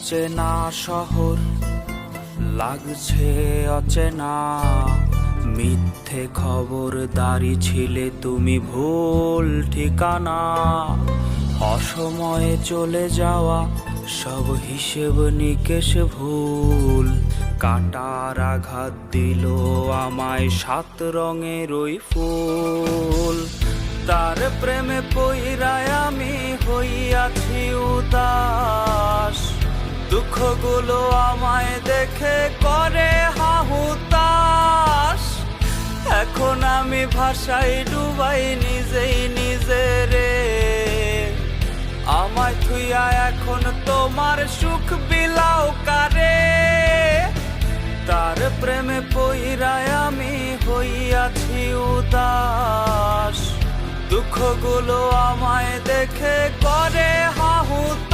চেনা শহর লাগছে অচেনা, মিথ্যে খবরদারি ছিলে তুমি ভুল ঠিকানা। অসময়ে চলে যাওয়া সব হিসেব নিকেশ ভুল, কাটার আঘাত দিল আমায় সাত রঙের ওই ফুল। তার প্রেমে পইরায় আমি হইয়াছি উদাস, দুঃখগুলো আমায় দেখে করে হাহুতাস। এখন আমি ভাষায় ডুবাই নিজেই নিজেরে, আমায় থুইয়া এখন তোমার সুখ বিলাও কারে। তার প্রেমে পইরায় আমি হইয়াছি উদাস, দুঃখগুলো আমায় দেখে করে হাহুতাস।